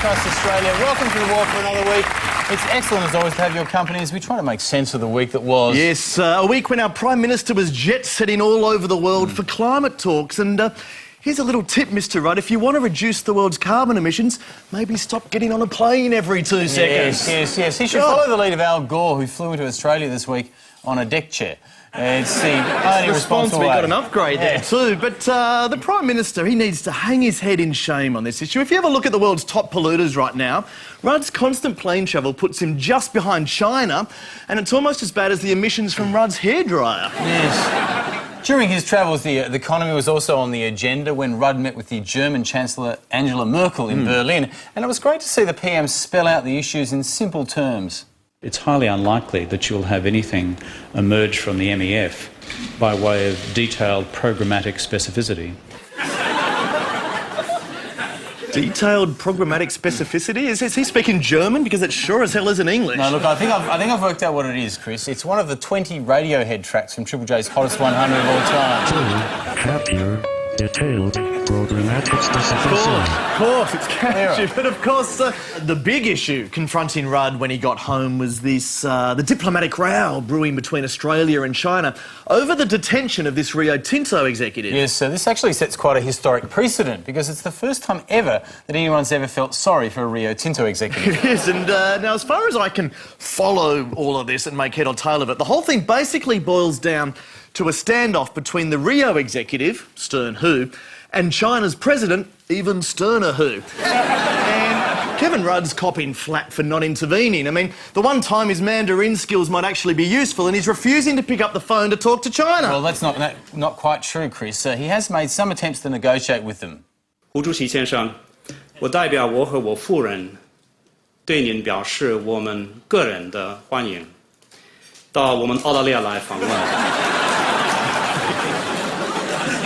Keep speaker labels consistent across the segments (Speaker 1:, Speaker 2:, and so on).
Speaker 1: across Australia. Welcome to The War for another week. It's excellent, as always, to have your company as we try to make sense of the week that was.
Speaker 2: Yes, a week when our Prime Minister was jet-setting all over the world for climate talks. And here's a little tip, Mr Rudd. If you want to reduce the world's carbon emissions, maybe stop getting on a plane every 2 seconds.
Speaker 1: Yes. He should follow the lead of Al Gore, who flew into Australia this week on a deck chair. It's the only responsible way.
Speaker 2: We got an upgrade there too. But the Prime Minister, he needs to hang his head in shame on this issue. If you have a look at the world's top polluters right now, Rudd's constant plane travel puts him just behind China, and it's almost as bad as the emissions from Rudd's hairdryer.
Speaker 1: Yes. During his travels, the economy was also on the agenda when Rudd met with the German Chancellor Angela Merkel in Berlin, and it was great to see the PM spell out the issues in simple terms.
Speaker 3: It's highly unlikely that you'll have anything emerge from the MEF by way of detailed programmatic specificity.
Speaker 2: Detailed programmatic specificity? Is he speaking German? Because it sure as hell isn't English.
Speaker 1: No, look, I think I've worked out what it is, Chris. It's one of the 20 Radiohead tracks from Triple J's Hottest 100 of all time.
Speaker 4: Happier, detailed, programmatic specificity.
Speaker 2: Of course, it's catchy. But of course, the big issue confronting Rudd when he got home was this, the diplomatic row brewing between Australia and China over the detention of this Rio Tinto executive.
Speaker 1: Yes, so this actually sets quite a historic precedent because it's the first time ever that anyone's ever felt sorry for a Rio Tinto executive.
Speaker 2: It is, and now as far as I can follow all of this and make head or tail of it, the whole thing basically boils down to a standoff between the Rio executive, Stern Hu, and China's president, even Sterner Hu. And Kevin Rudd's copping flack for not intervening. I mean, the one time his Mandarin skills might actually be useful, and he's refusing to pick up the phone to talk to China.
Speaker 1: Well, that's not quite true, Chris. He has made some attempts to negotiate with them.
Speaker 5: 胡主席先生，我代表我和我夫人对您表示我们个人的欢迎，到我们澳大利亚来访问。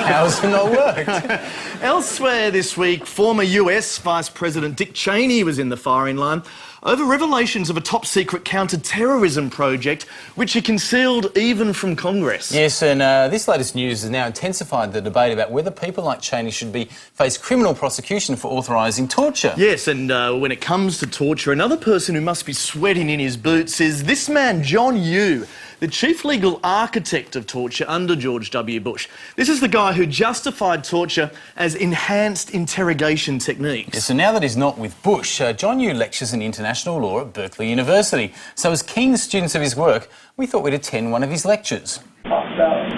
Speaker 1: How's it not worked?
Speaker 2: Elsewhere this week, former US Vice President Dick Cheney was in the firing line over revelations of a top-secret counter-terrorism project which he concealed even from Congress.
Speaker 1: Yes, and this latest news has now intensified the debate about whether people like Cheney should face criminal prosecution for authorising torture.
Speaker 2: Yes, and when it comes to torture, another person who must be sweating in his boots is this man, John Yoo, the chief legal architect of torture under George W. Bush. This is the guy who justified torture as enhanced interrogation techniques.
Speaker 1: Yes, so now that he's not with Bush, John Yoo lectures in international law at Berkeley University. So as keen students of his work, we thought we'd attend one of his lectures.
Speaker 6: Talk about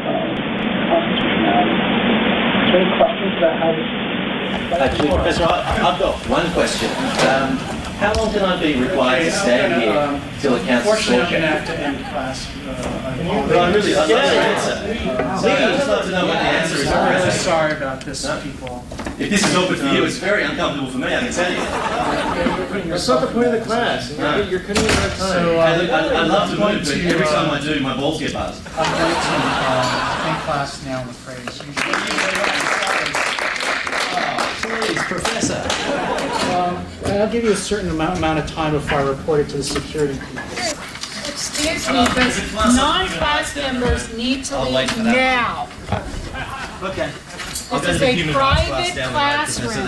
Speaker 6: constitutionality. Is there any questions about how this...
Speaker 7: Actually, Professor, I've got one question. How long can I be required to stand here till it counts as torture?
Speaker 6: Unfortunately, I'm going to have to end class.
Speaker 7: I'd love the answer. I'd love to know what the answer is.
Speaker 6: I'm really sorry about this, people.
Speaker 7: If this is awkward for you, it's very uncomfortable for me, I can tell you.
Speaker 8: That's not the point of the class. You're cutting it right time.
Speaker 6: So,
Speaker 7: I'd love to move, but every time I do, my balls get buzzed.
Speaker 6: I'm going to end class now, I'm afraid.
Speaker 7: Please, Professor.
Speaker 6: And I'll give you a certain amount of time before I report it to the security people.
Speaker 9: Excuse me, but non-class members need to leave now.
Speaker 7: Okay.
Speaker 9: This is a private classroom.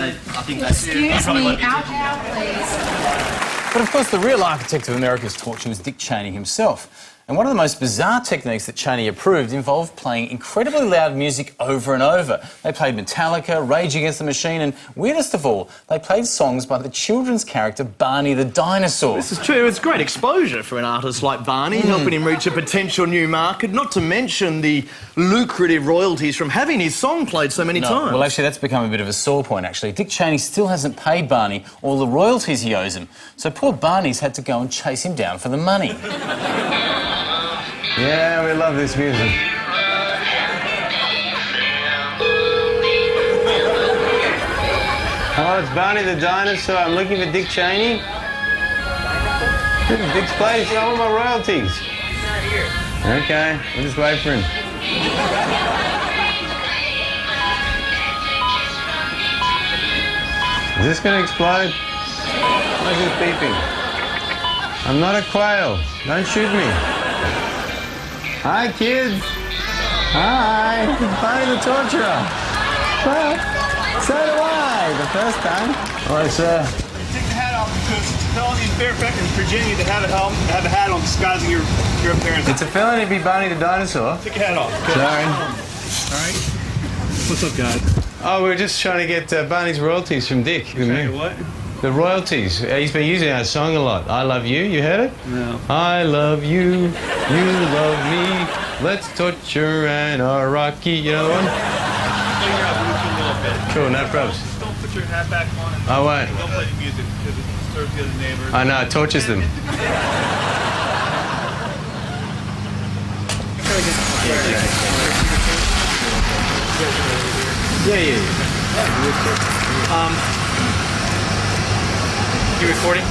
Speaker 9: Excuse me, out, please.
Speaker 1: But of course, the real architect of America's torture was Dick Cheney himself. And one of the most bizarre techniques that Cheney approved involved playing incredibly loud music over and over. They played Metallica, Rage Against the Machine, and weirdest of all, they played songs by the children's character Barney the dinosaur.
Speaker 2: This is true. It's great exposure for an artist like Barney, helping him reach a potential new market, not to mention the lucrative royalties from having his song played so many times.
Speaker 1: Well, actually, that's become a bit of a sore point, actually. Dick Cheney still hasn't paid Barney all the royalties he owes him, so poor Barney's had to go and chase him down for the money.
Speaker 10: Yeah, we love this music. Hello, it's Barney the dinosaur. I'm looking for Dick Cheney. Dick's place, I want my royalties. He's not here. Okay, we'll just wait for him. Is this going to explode? Why is this beeping? I'm not a quail. Don't shoot me. Hi, kids. Hi. It's Barney the Torturer. Well, so do I. The first time. Hello, sir.
Speaker 8: felony in Fairfax in Virginia to have a helmet, have a hat on disguising your appearance.
Speaker 10: It's a felony to be Barney the dinosaur.
Speaker 8: Take your hat off.
Speaker 10: Sorry.
Speaker 8: Alright. What's up, guys?
Speaker 10: Oh, we're just trying to get Barney's royalties from Dick.
Speaker 8: What?
Speaker 10: The royalties. He's been using our song a lot. I love you. You heard it?
Speaker 8: No.
Speaker 10: I love you. You love me. Let's torture anarchy. You know the one?
Speaker 8: Figure out Bluetooth a little bit.
Speaker 10: Cool, no problems.
Speaker 8: Don't put your hat back on.
Speaker 10: I won't.
Speaker 8: Don't play the music because it disturbs the other neighbors.
Speaker 10: I know, it tortures them. Yeah.
Speaker 8: You recording?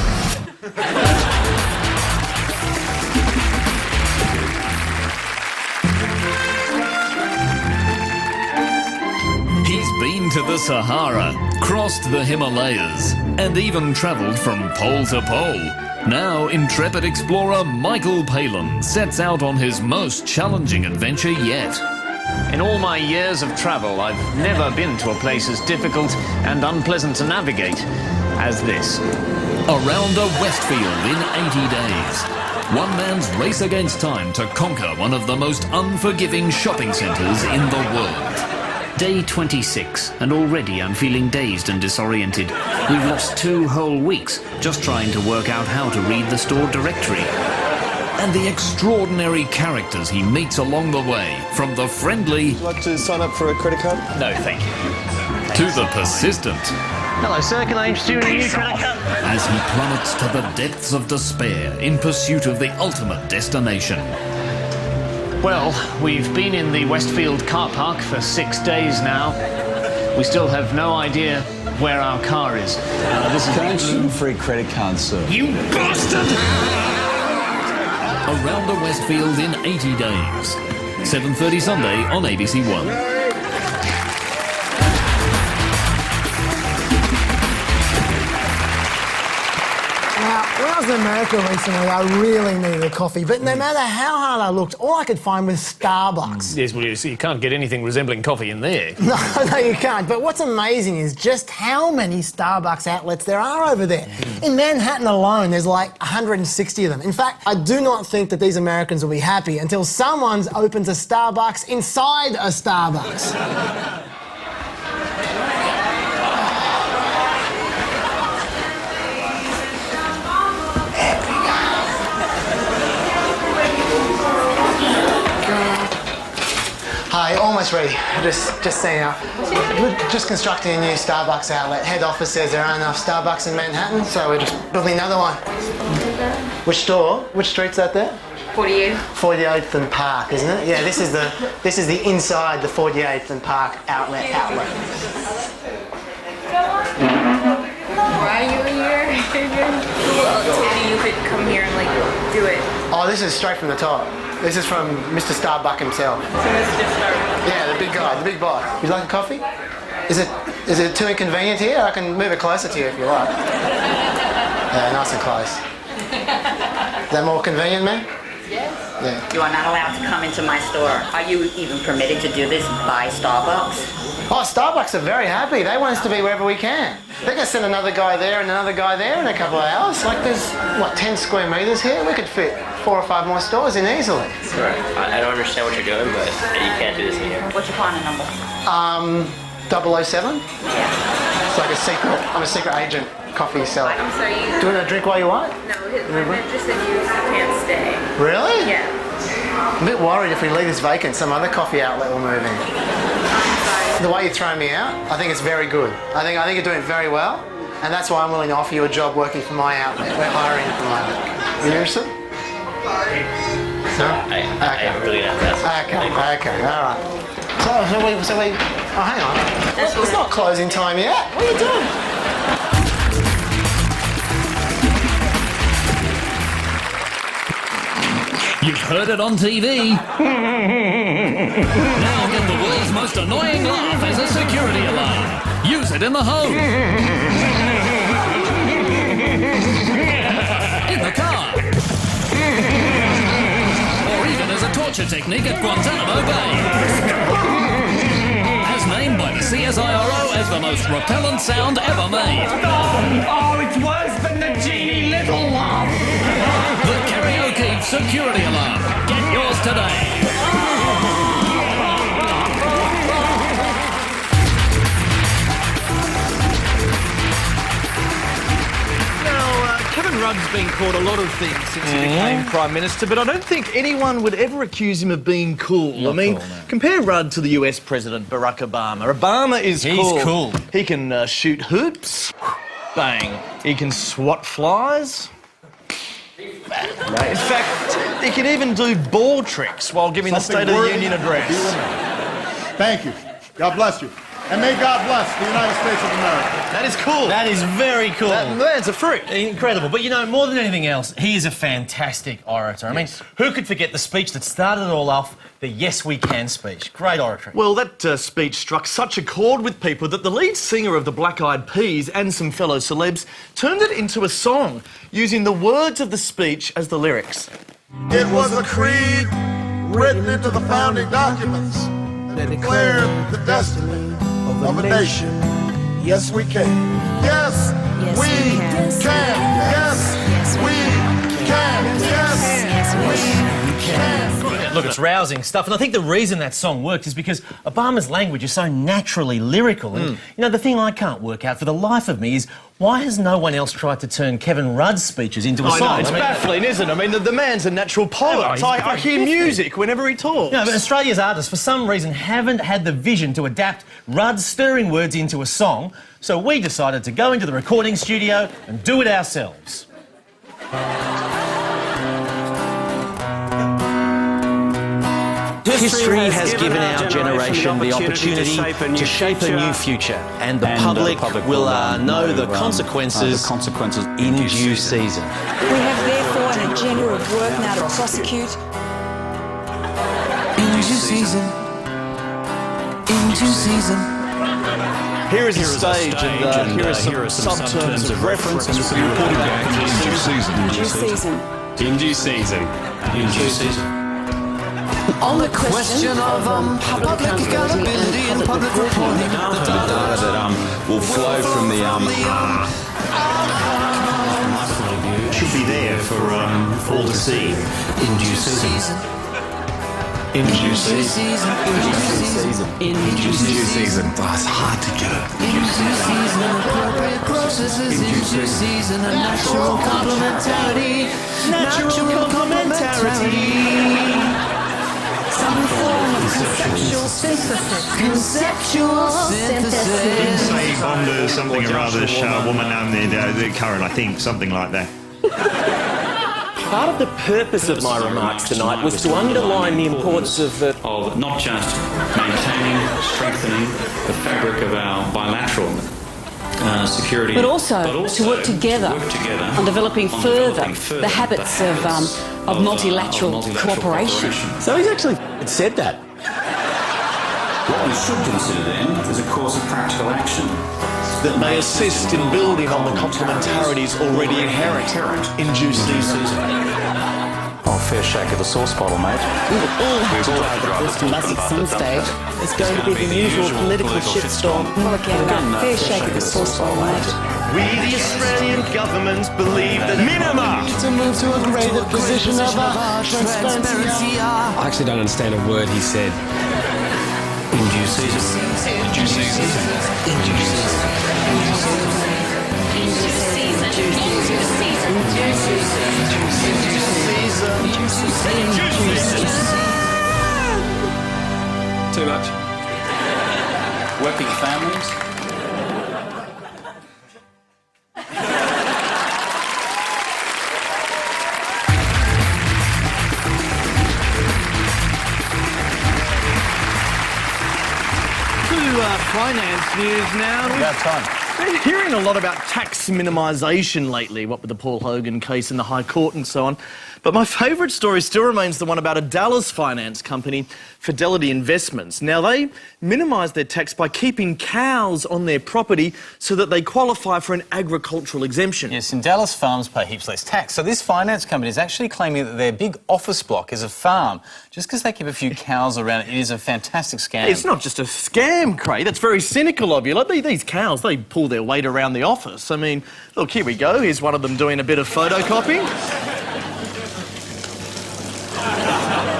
Speaker 11: He's been to the Sahara, crossed the Himalayas, and even travelled from pole to pole. Now, intrepid explorer Michael Palin sets out on his most challenging adventure yet.
Speaker 12: In all my years of travel, I've never been to a place as difficult and unpleasant to navigate as this.
Speaker 11: Around a Westfield in 80 days. One man's race against time to conquer one of the most unforgiving shopping centres in the world.
Speaker 12: Day 26, and already I'm feeling dazed and disoriented. We've lost 2 whole weeks just trying to work out how to read the store directory.
Speaker 11: And the extraordinary characters he meets along the way, from the friendly...
Speaker 8: Would you like to sign up for a credit card?
Speaker 12: No, thank you.
Speaker 11: to the persistent.
Speaker 2: Hello, sir. Can I interest you in a new credit card?
Speaker 11: As he plummets to the depths of despair in pursuit of the ultimate destination.
Speaker 12: Well, we've been in the Westfield car park for 6 days now. We still have no idea where our car is. This is
Speaker 1: Can I shoot a free credit card, sir?
Speaker 12: You bastard!
Speaker 11: Around the Westfield in 80 days. 7:30 Sunday on ABC One.
Speaker 13: Now, when I was in America recently, I really needed a coffee, but no matter how hard I looked, all I could find was Starbucks.
Speaker 12: Yes, well, you can't get anything resembling coffee in there.
Speaker 13: No, you can't. But what's amazing is just how many Starbucks outlets there are over there. In Manhattan alone, there's like 160 of them. In fact, I do not think that these Americans will be happy until someone opens a Starbucks inside a Starbucks. Hi, almost ready. Just saying, we're just constructing a new Starbucks outlet. Head office says there aren't enough Starbucks in Manhattan, so we're just building another one. Which store? Which street's that there?
Speaker 14: 48th.
Speaker 13: 48th and Park, isn't it? Yeah, this is the inside the 48th and Park outlet.
Speaker 14: Why are you here? Who else told you you could come here and do it?
Speaker 13: Oh, this is straight from the top. This is from Mr. Starbuck himself.
Speaker 14: So Mr. Starbuck.
Speaker 13: Yeah, the big guy, the big boss. Would you like a coffee? Is it too inconvenient here? I can move it closer to you if you like. Yeah, nice and close. Is that more convenient, man?
Speaker 14: Yes.
Speaker 13: Yeah.
Speaker 14: You are not allowed to come into my store. Are you even permitted to do this by Starbucks?
Speaker 13: Oh, Starbucks are very happy. They want us to be wherever we can. They're going to send another guy there and another guy there in a couple of hours. Like there's, 10 square metres here? We could fit 4 or 5 more stores in easily.
Speaker 15: Right. I don't understand what you're doing, but you can't do this in here.
Speaker 14: What's your partner number?
Speaker 13: 007? Yeah. It's like a secret, I'm a secret agent coffee seller.
Speaker 14: I'm sorry.
Speaker 13: Do you want a drink while you want?
Speaker 14: No, my manager said you can't stay.
Speaker 13: Really?
Speaker 14: Yeah.
Speaker 13: I'm a bit worried if we leave this vacant, some other coffee outlet will move in.
Speaker 14: I'm sorry.
Speaker 13: The way you're throwing me out, I think it's very good. I think you're doing very well, and that's why I'm willing to offer you a job working for my outlet. We're hiring at the moment. Are you interested? No?
Speaker 15: I really don't know.
Speaker 13: Okay, all right. So we, oh, hang on. It's not closing time yet. What are you doing?
Speaker 11: You've heard it on TV. Now get the world's most annoying laugh as a security alarm. Use it in the home. In the car. Or even as a torture technique at Guantanamo Bay. As was named by the CSIRO as the most repellent sound ever made.
Speaker 16: Oh, it's worse than the genie little love.
Speaker 11: The Kerry O'Keefe security alarm. Get yours today.
Speaker 2: Kevin Rudd's been called a lot of things since he became Prime Minister, but I don't think anyone would ever accuse him of being cool. Compare Rudd to the US President Barack Obama. Obama is cool.
Speaker 1: He's cool.
Speaker 2: He can shoot hoops. Bang. He can swat flies. In fact, he can even do ball tricks while giving the State of the Union address.
Speaker 8: Thank you. God bless you. And may God bless the United States of America.
Speaker 2: That is cool.
Speaker 17: That is very cool.
Speaker 2: That man's a freak.
Speaker 17: Incredible. But, you know, more than anything else, he is a fantastic orator. I mean, who could forget the speech that started it all off, the Yes We Can speech? Great oratory.
Speaker 2: Well, that speech struck such a chord with people that the lead singer of the Black Eyed Peas and some fellow celebs turned it into a song, using the words of the speech as the lyrics.
Speaker 8: It was a creed written into the founding documents that declared the destiny of a nation. Yes, we can. Yes, we can. Yes, we can. Yes, we can.
Speaker 17: Look, it's rousing stuff, and I think the reason that song worked is because Obama's language is so naturally lyrical. And, you know, the thing I can't work out for the life of me is why has no one else tried to turn Kevin Rudd's speeches into a song?
Speaker 2: I know, it's baffling, isn't it? I mean, the man's a natural poet. I hear music whenever he talks.
Speaker 17: No, but Australia's artists, for some reason, haven't had the vision to adapt Rudd's stirring words into a song, so we decided to go into the recording studio and do it ourselves.
Speaker 7: History has given our generation the opportunity to shape a new future, and the public will know the consequences in due season.
Speaker 18: We have therefore an agenda of work now to prosecute.
Speaker 16: In due season. In due season.
Speaker 2: Here is a stage, and here are some subterms of reference.
Speaker 16: In due season.
Speaker 18: In due season.
Speaker 16: In due season. In due season.
Speaker 18: On the question of public accountability and public reporting,
Speaker 10: the data that will flow from the
Speaker 16: should be there for all to see in due season. In due season. In due season. In due season.
Speaker 10: It's hard to get it.
Speaker 16: In due season, appropriate processes. In due season, a natural complementarity. Natural complementarity.
Speaker 18: some form of conceptual synthesis. Conceptual synthesis.
Speaker 8: Say Bond or something or other, woman named the current, I think, something like that.
Speaker 7: Part of the purpose of my remarks tonight was to underline the importance of
Speaker 3: not just maintaining, strengthening the fabric of our bilateral security,
Speaker 18: but also to work together on developing further the habits of multilateral cooperation.
Speaker 7: So he's actually said that.
Speaker 3: What we should consider then is a course of practical action
Speaker 2: that may assist in building on the complementarities already inherent in due season.
Speaker 3: Oh, fair shake of the sauce bottle, mate.
Speaker 18: We will all have to drive the bus to bus at some stage. It's going to be the usual political shitstorm. Work out about fair shake of the sauce bottle, mate.
Speaker 2: We, the Australian government, believe that minima
Speaker 13: to move to a greater position of transparency.
Speaker 10: I actually don't understand a word he said.
Speaker 3: In due season.
Speaker 16: In due season. In due season. In due season. In due season. In due season.
Speaker 1: Too much. Working families.
Speaker 2: To finance news now.
Speaker 1: About time.
Speaker 2: been hearing a lot about tax minimisation lately, what with the Paul Hogan case in the High Court and so on. But my favourite story still remains the one about a Dallas finance company, Fidelity Investments. Now, they minimise their tax by keeping cows on their property so that they qualify for an agricultural exemption.
Speaker 1: Yes, in Dallas, farms pay heaps less tax. So this finance company is actually claiming that their big office block is a farm. Just because they keep a few cows around, it is a fantastic scam.
Speaker 2: It's not just a scam, Craig. That's very cynical of you. Like, these cows, they pull their weight around the office. I mean, look, here we go. Here's one of them doing a bit of photocopying.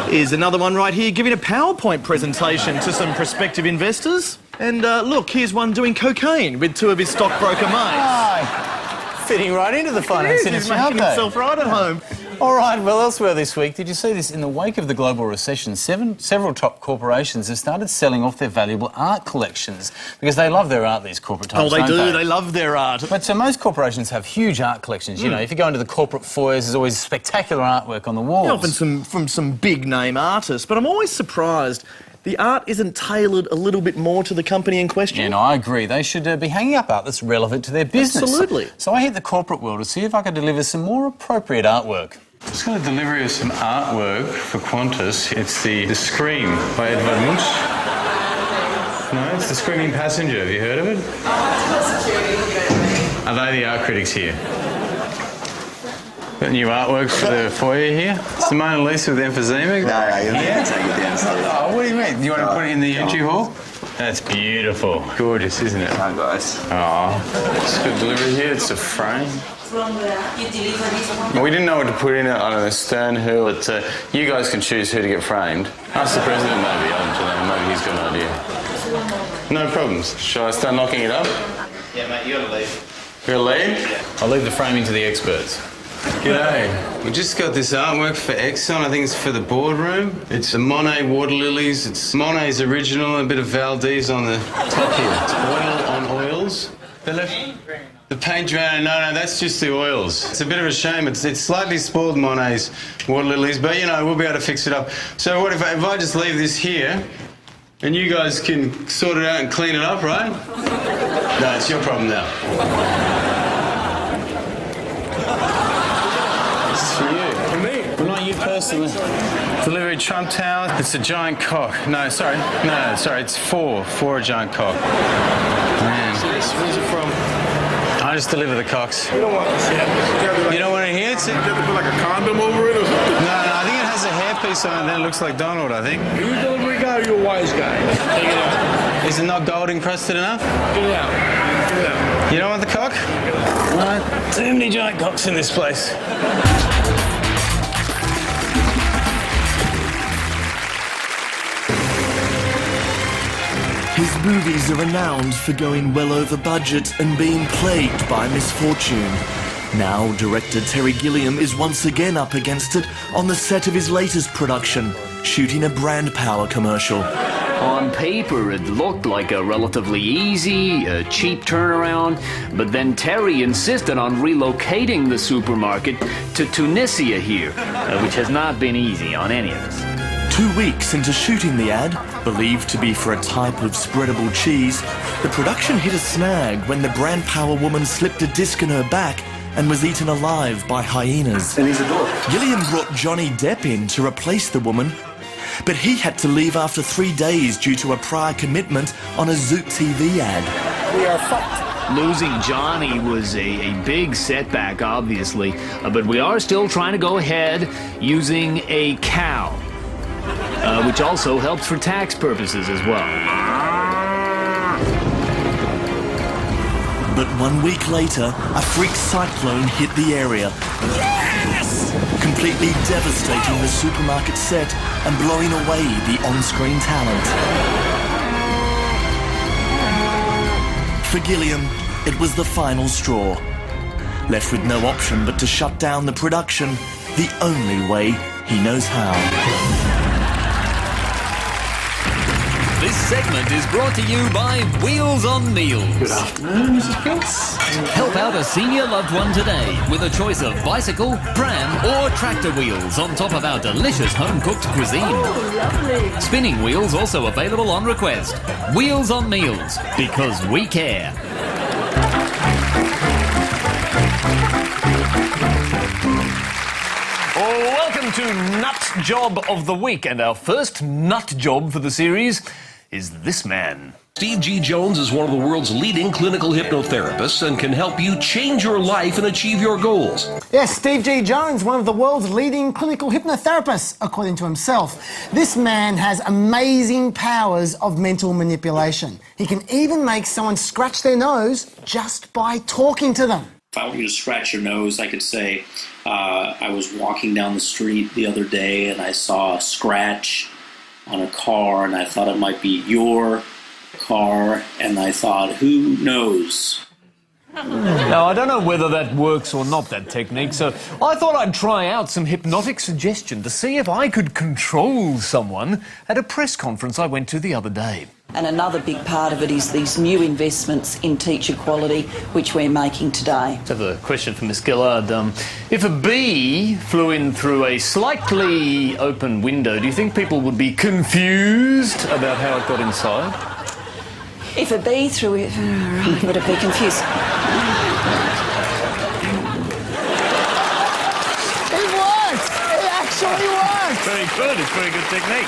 Speaker 2: Here's another one right here giving a PowerPoint presentation to some prospective investors. And look, here's one doing cocaine with two of his stockbroker mates.
Speaker 1: Fitting right into the finance industry.
Speaker 2: He's making himself right at home.
Speaker 1: All right, well, elsewhere this week, did you see this? In the wake of the global recession, several top corporations have started selling off their valuable art collections because they love their art, these corporate types.
Speaker 2: Oh, they do. They love their art.
Speaker 1: But so most corporations have huge art collections. You know, if you go into the corporate foyers, there's always spectacular artwork on the walls.
Speaker 2: Often from some big-name artists. But I'm always surprised the art isn't tailored a little bit more to the company in question.
Speaker 1: Yeah, no, I agree. They should be hanging up art that's relevant to their business.
Speaker 2: Absolutely.
Speaker 1: So I hit the corporate world to see if I could deliver some more appropriate artwork.
Speaker 10: Just got a delivery of some artwork for Qantas. It's the Scream by Edvard Munch. No, it's The Screaming Passenger. Have you heard of it? Are they the art critics here? Got new artwork for the foyer here. It's the Mona Lisa with emphysema.
Speaker 19: No, you have to take it downstairs.
Speaker 10: Oh, what do you mean? Do you want to put it in the entry hall? That's beautiful. Gorgeous, isn't it?
Speaker 19: Hi, guys.
Speaker 10: Oh, it's good delivery here. It's a frame. We didn't know what to put in it. I don't know, Stern, who. You guys can choose who to get framed. Ask the president maybe. I don't know. Maybe he's got an idea. No problems. Shall I start knocking it up?
Speaker 15: Yeah, mate, you gotta leave.
Speaker 10: You're gonna leave?
Speaker 15: Yeah.
Speaker 1: I'll leave the framing to the experts.
Speaker 10: G'day. We just got this artwork for Exxon. I think it's for the boardroom. It's the Monet water lilies. It's Monet's original, a bit of Valdez on the top here. It's oil on oils. The paint drain, no, that's just the oils. It's a bit of a shame. It's slightly spoiled Monet's water lilies, but, you know, we'll be able to fix it up. So what if I just leave this here, and you guys can sort it out and clean it up, right? No, it's your problem now. This is for you.
Speaker 1: For me? Well, not you personally.
Speaker 10: Delivery Trump Tower. It's a giant cock. No, sorry, it's for a giant cock. Man.
Speaker 2: Where's it from?
Speaker 10: I just deliver the cocks.
Speaker 8: You don't want to see it.
Speaker 10: You don't want to hear it?
Speaker 8: You have to put like a condom over it or something?
Speaker 10: No, I think it has a hairpiece on it, then it looks like Donald, I think.
Speaker 8: You a delivery guy or you a wise guy? Take it out.
Speaker 10: Is it not gold encrusted enough?
Speaker 8: Get it out. Get it out.
Speaker 10: You don't want the cock? Right. Too many giant cocks in this place.
Speaker 2: His movies are renowned for going well over budget and being plagued by misfortune. Now, director Terry Gilliam is once again up against it on the set of his latest production, shooting a brand power commercial.
Speaker 20: On paper, it looked like a relatively easy, cheap turnaround, but then Terry insisted on relocating the supermarket to Tunisia here, which has not been easy on any of us.
Speaker 2: 2 weeks into shooting the ad, believed to be for a type of spreadable cheese, the production hit a snag when the brand power woman slipped a disc in her back and was eaten alive by hyenas.
Speaker 19: And he's a dog.
Speaker 2: Gilliam brought Johnny Depp in to replace the woman, but he had to leave after 3 days due to a prior commitment on a Zoot TV ad.
Speaker 13: We are fucked.
Speaker 20: Losing Johnny was a big setback, obviously, but we are still trying to go ahead using a cow, which also helps for tax purposes as well.
Speaker 2: But 1 week later, a freak cyclone hit the area. Yes! Completely devastating the supermarket set and blowing away the on-screen talent. For Gilliam, it was the final straw. Left with no option but to shut down the production the only way he knows how.
Speaker 11: This segment is brought to you by Wheels on Meals.
Speaker 19: Good afternoon, Mrs. Pitts.
Speaker 11: Help out a senior loved one today with a choice of bicycle, pram, or tractor wheels on top of our delicious home-cooked cuisine.
Speaker 9: Oh, lovely.
Speaker 11: Spinning wheels also available on request. Wheels on Meals, because we care.
Speaker 12: Welcome to Nut Job of the Week, and our first nut job for the series is this man.
Speaker 21: Steve G. Jones is one of the world's leading clinical hypnotherapists and can help you change your life and achieve your goals.
Speaker 13: Yes, Steve G. Jones, one of the world's leading clinical hypnotherapists, according to himself. This man has amazing powers of mental manipulation. He can even make someone scratch their nose just by talking to them.
Speaker 22: If I want you to scratch your nose, I could say, I was walking down the street the other day and I saw a scratch on a car and I thought it might be your car, and I thought, who knows?
Speaker 12: Now, I don't know whether that works or not, that technique, so I thought I'd try out some hypnotic suggestion to see if I could control someone at a press conference I went to the other day.
Speaker 18: And another big part of it is these new investments in teacher quality, which we're making today.
Speaker 12: Let's have a question for Miss Gillard. If a bee flew in through a slightly open window, do you think people would be confused about how it got inside?
Speaker 18: If a bee threw it, right, would it be confused?
Speaker 13: It works! It actually works!
Speaker 12: Very good, it's very good technique.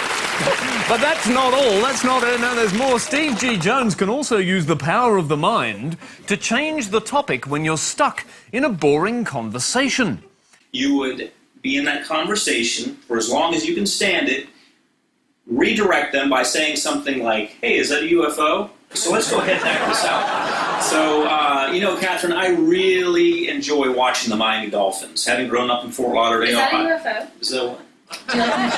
Speaker 12: But that's not all. That's not it. No, there's more. Steve G. Jones can also use the power of the mind to change the topic when you're stuck in a boring conversation.
Speaker 22: You would be in that conversation for as long as you can stand it, redirect them by saying something like, hey, is that a UFO? So let's go ahead and act this out. So, Catherine, I really enjoy watching the Miami Dolphins. Having grown up in Fort Lauderdale.
Speaker 9: Is that a UFO?
Speaker 22: Is that what?
Speaker 9: Do you like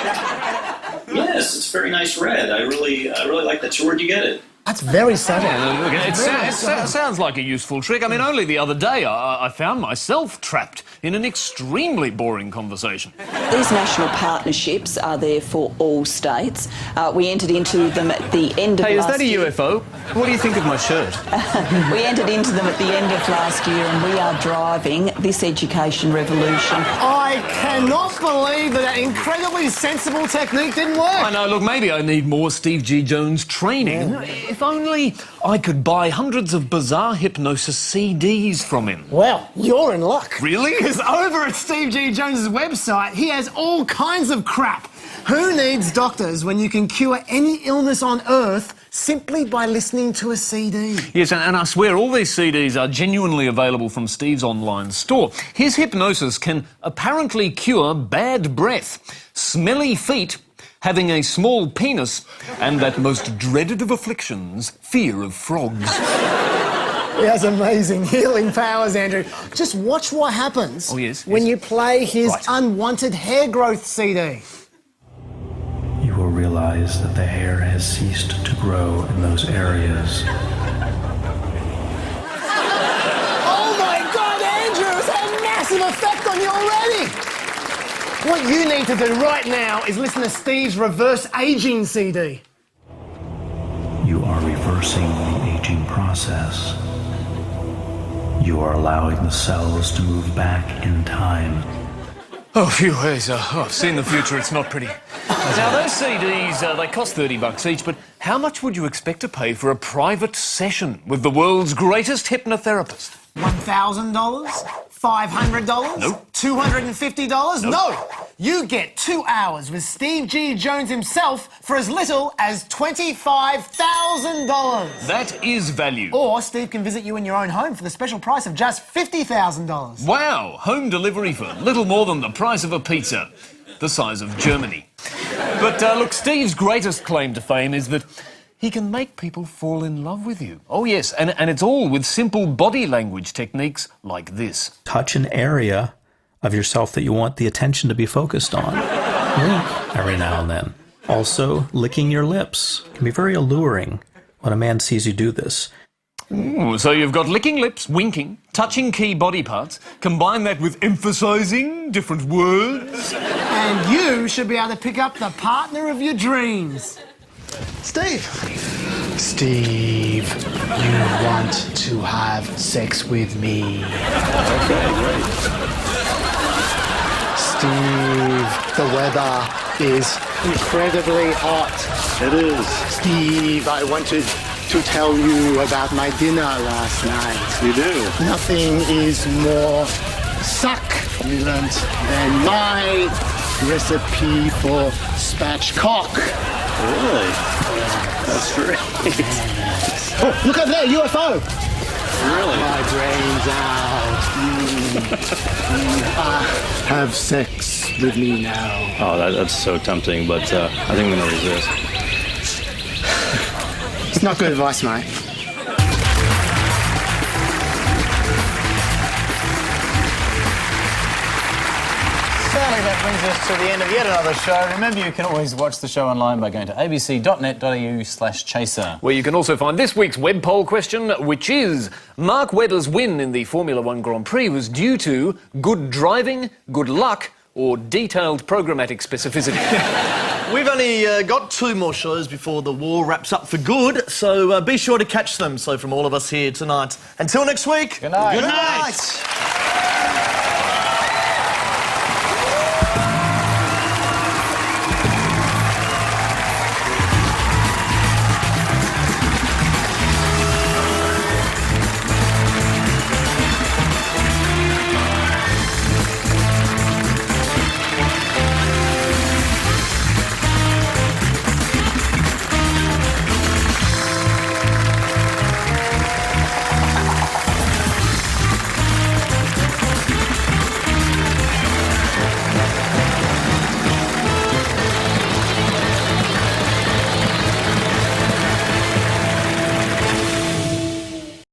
Speaker 22: Yes, it's very nice red. I really like that. So where'd you get it?
Speaker 13: That's very subtle.
Speaker 12: It sounds like a useful trick. I mean, only the other day I found myself trapped in an extremely boring conversation.
Speaker 18: These national partnerships are there for all states. We entered into them at the end of
Speaker 12: Hey,
Speaker 18: last
Speaker 12: is that a
Speaker 18: year.
Speaker 12: UFO? What do you think of my shirt?
Speaker 18: We entered into them at the end of last year, and we are driving this education revolution.
Speaker 13: I cannot believe that incredibly sensible technique didn't work.
Speaker 12: I know, look, maybe I need more Steve G. Jones training. If only I could buy hundreds of bizarre hypnosis CDs from him.
Speaker 13: Well, you're in luck.
Speaker 12: Really?
Speaker 13: Because over at Steve G. Jones's website, he has all kinds of crap. Who needs doctors when you can cure any illness on Earth simply by listening to a CD?
Speaker 12: Yes, and I swear all these CDs are genuinely available from Steve's online store. His hypnosis can apparently cure bad breath, smelly feet, having a small penis, and that most dreaded of afflictions, fear of frogs.
Speaker 13: He has amazing healing powers, Andrew. Just watch what happens when you play his unwanted hair growth CD.
Speaker 3: You will realize that the hair has ceased to grow in those areas.
Speaker 13: Oh my God, Andrew! It's had a massive effect on you already! What you need to do right now is listen to Steve's reverse aging CD.
Speaker 3: You are reversing the aging process. You are allowing the cells to move back in time.
Speaker 12: Oh, phew, I've seen the future, it's not pretty. Now, those CDs, they cost $30 each, but how much would you expect to pay for a private session with the world's greatest hypnotherapist?
Speaker 13: $1,000? $500?
Speaker 12: Nope.
Speaker 13: $250?
Speaker 12: Nope.
Speaker 13: No! You get 2 hours with Steve G. Jones himself for as little as $25,000.
Speaker 12: That is value.
Speaker 13: Or Steve can visit you in your own home for the special price of just $50,000.
Speaker 12: Wow, home delivery for little more than the price of a pizza, the size of Germany. But look, Steve's greatest claim to fame is that he can make people fall in love with you. Oh yes, and it's all with simple body language techniques like this.
Speaker 3: Touch an area of yourself that you want the attention to be focused on. Wink every now and then. Also, licking your lips can be very alluring when a man sees you do this.
Speaker 12: Ooh, so you've got licking lips, winking, touching key body parts, combine that with emphasising different words.
Speaker 13: And you should be able to pick up the partner of your dreams.
Speaker 23: Steve, you want to have sex with me?
Speaker 22: Okay, great.
Speaker 23: Steve, the weather is incredibly hot.
Speaker 22: It is.
Speaker 23: Steve, I wanted to to tell you about my dinner last night.
Speaker 10: You do?
Speaker 23: Nothing is more succulent than my recipe for spatchcock.
Speaker 10: Really? That's great.
Speaker 23: Oh, look up there, UFO!
Speaker 10: Really?
Speaker 23: My brain's out. Have sex with me now.
Speaker 10: Oh, that's so tempting, but I think I'm going to resist.
Speaker 23: It's not good advice, mate.
Speaker 1: Sadly, that brings us to the end of yet another show. Remember, you can always watch the show online by going to abc.net.au/chaser.
Speaker 12: Where you can also find this week's web poll question, which is: Mark Webber's win in the Formula One Grand Prix was due to good driving, good luck, or detailed programmatic specificity?
Speaker 2: We've only got 2 more shows before the war wraps up for good, so be sure to catch them. So from all of us here tonight, until next week,
Speaker 1: Good night.
Speaker 2: Good night.